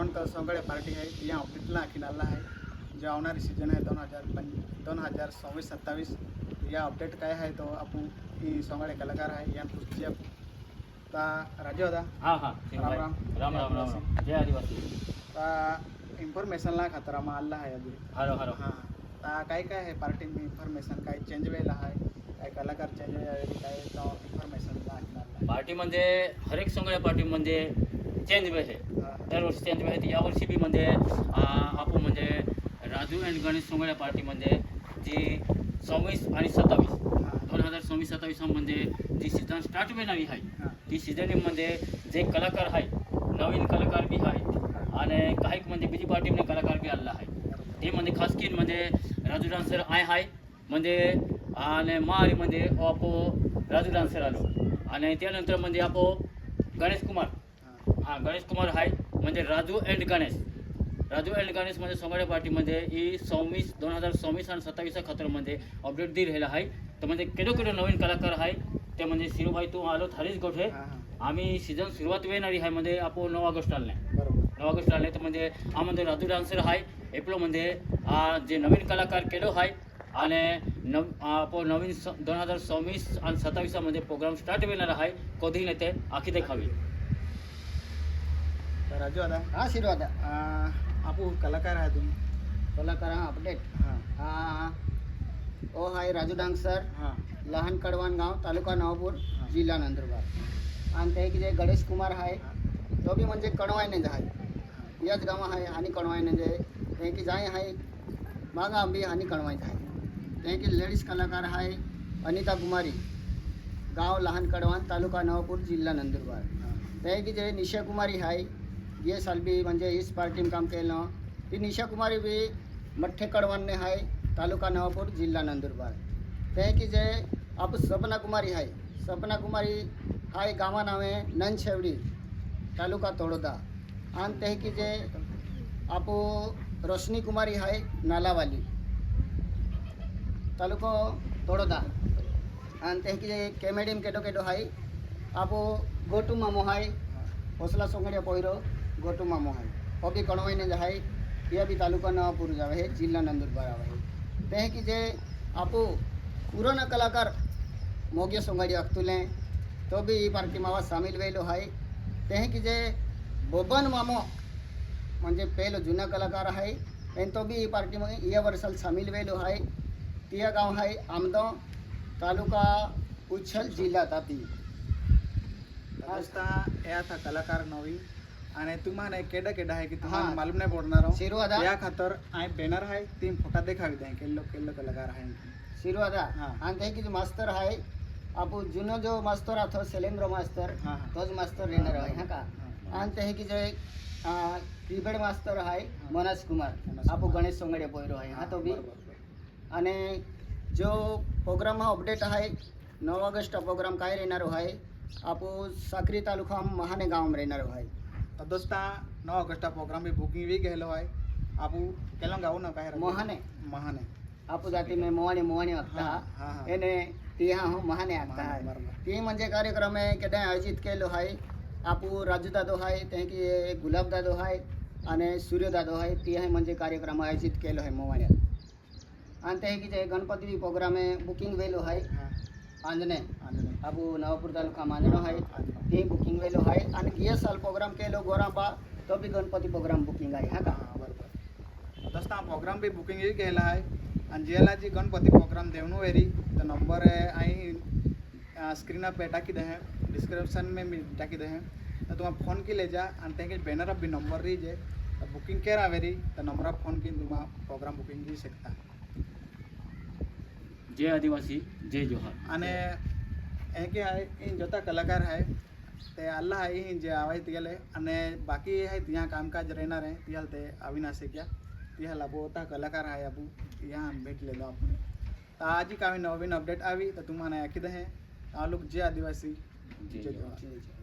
क्रमांक सोंगळे पार्टी आहे या ऑफिसला आखिनाला आहे जो आवणारी सीजन आहे 2026-27 या अपडेट काय आहे तो आपण ही सोंगळे कलाकार आहे या पुढची ता राजू होता हाँ हाँ राम राम राम राम राम राम जय आदिवासी ता इन्फॉर्मेशन ला खतरा मा आला आहे अभी हरो हरो हां ता काय काय आहे पार्टी में इन्फॉर्मेशन काय चेंज वेला आहे काय कलाकार चेंज वेला काय तो इन्फॉर्मेशन ला आखिनाला पार्टी म्हणजे हर एक सगळ्या पार्टी म्हणजे चेंज वे आहे दरवर्षी चेंज वे आहे यावर्षी बी म्हणजे आपण म्हणजे राजू अँड गणेश सोंगड्या पार्टी म्हणजे जी 26 आणि 27 2026-27 म्हणजे जी सीझन स्टार्ट होणारी आहे ती सीझनमध्ये जे कलाकार आहे नवीन कलाकार बी आहे आणि काही म्हणजे बीजी पार्टीमध्ये कलाकार बी आलेला आहे ते म्हणजे खास करून म्हणजे राजू डान्सर आहे म्हणजे आणि मारीमध्ये आपो राजू डान्सर आलो आणि त्यानंतर म्हणजे आपो गणेश कुमार हां गणेश कुमार आहे म्हणजे राजू अँड गणेश म्हणजे सोंगड्या पार्टीमध्ये ही 2026 आणि 27 खतरमध्ये अपडेट दी राहिला आहे तर म्हणजे केडो नवीन कलाकार आहे ते म्हणजे शिरूभाई तू आलो थारीच गोठे आम्ही सीझन सुरुवात वेणारी आहे म्हणजे आपण 9 ऑगस्ट आले बरोबर 9 ऑगस्ट आले तर म्हणजे आमध्ये राजू डान्सर आहे एपलो म्हणजे जे नवीन कलाकार केडो आहे आणि आपण नवीन 2026 आणि 27 मध्ये प्रोग्राम स्टार्ट होणार आहे कधी नाही ते आखी देखावी राजू होता हाँ शिरो आता आपू कलाकार आहे तुम्ही कलाकार हाँ अपडेट हां हाँ ओ हाय राजू डांगसर हां लहान कडवान गाव तालुका नवापूर हाँ. जिल्हा नंदुरबार आणि ते की जे गणेश कुमार आहे तो बी म्हणजे कणवायने आहे याच गाव आहे आणि कणवायने जे ते की जाय आहे मागा आंबी आणि कणवायचं आहे ते की लेडीज कलाकार आहे अनिता कुमारी गाव लहान कडवान तालुका नवापूर जिल्हा नंदुरबार ते की जे निशा कुमारी आहे ये साल बी म्हणजे इस पार्टीम काम केलं ती निशा कुमारी बी मठ्ठे कडवानने आहे तालुका नवापूर जिल्हा नंदुरबार ते की जे आप सपना कुमारी आहे सपना कुमारी हाय गावा नावे ननशेवडी तालुका तोडोदा आणि ते की जे आप रोशनी कुमारी आहे नालावाली तालुका तोडोदा आणि ते की जे केमेडीम केटो आहे आप गोटू मामो आहे होसला सोंगड्या पोयरो गोटू मामो आहे अभी कणवाईने आहे यह भी तालुका नवापूर जावे है जिल्हा नंदुरबार आवे है ते की जे आपो पुराना कलाकार मोगे सोंगाडी अख्तुले तो भी ई पार्टी मावा सामील वेलो है ते की जे बोबन मामो म्हणजे पहलो जुना कलाकार है एन तो भी ई पार्टी में या वर्षाल सामील वेलो है तिया गाव है आमदो तालुका उछल जिल्हा तापी दोस्ता या था कलाकार नवी आणि तुम्हाला केडा केडा आहे की तुम्हाला हां. मालूम नाही पडणार हो. शिरवादा या खातर आय बैनर आहे तीन फोटा देखावी द्या केल्लो केल्लो कलाकार आहे शिरवादा हां. आणि ते की जो मास्तर आहे आपू जुनो जो मास्तर आथो सेलेंद्र मास्तर हां. तोच मास्तर रेनर आहे हा का आणि ते की जे कीबोर्ड मास्तर आहे मनोज कुमार मनोज आपू कुमार. गणेश सोंगडे पोयरो आहे हा तो बी बरोबर. आणि जो प्रोग्राम हा अपडेट आहे 9 ऑगस्ट प्रोग्राम काय रहणार आहे आपू साक्री तालुका महाने गाव में रहणार आहे तर दोस्ता 9 ऑगस्ट प्रोग्राम भी बुकिंग भी गेलो आहे आपू केलं गाव ना काय महाने महाने आपू जाती में मोवाणी वागता हां, हां, हां. एने तिहा हो महाने आगता महाने, आहे बरोबर. ती म्हणजे कार्यक्रम आहे केदां आयोजित केलो आहे आपू राजू दादो आहे ते की गुलाब दादो आहे आणि सूर्य दादो आहे ती आहे म्हणजे कार्यक्रम आयोजित केलो आहे मोवाण्यात आणि ते की जे गणपती प्रोग्राम बुकिंग वेलो आहे हां आंजणे आणि आपू नवापूर तालुका मांजणो आहे ती बुकिंग वेलो आहे आणि ये साल प्रोग्राम केलो गोराबा तो भी गणपती प्रोग्राम बुकिंग आहे हा का हां बरोबर दोस्ता प्रोग्राम भी बुकिंग ही केला आहे आणि ज्याला जी गणपती प्रोग्राम देवनो वेरी तो नंबर है आई स्क्रीन पे टाकी दे हैं डिस्क्रिप्शन में भी टाकी दे हैं तो तुम फोन की ले जा आणि ते बैनर भी नंबर रही जे तो बुकिंग केरा वेरी तो नंबर फोन की तुम प्रोग्राम बुकिंग की शकता जय आदिवासी जय जोहार आणि हे की आहे इन जोता कलाकार आहे ते अल्लाह आहे इन जे आवाज तिगले आणि बाकी आहे ત્યાં कामकाज રહેणार आहे तियाल ते આવી ના શક્યા तियाल होता कलाकार आहे आपू यहाँ भेटलेलो आपण तर आजी काही नवीन अपडेट आवी तर तुम्हाला ऐकत आहे तालुक जे आदिवासी जय जय जोहार. जोहार.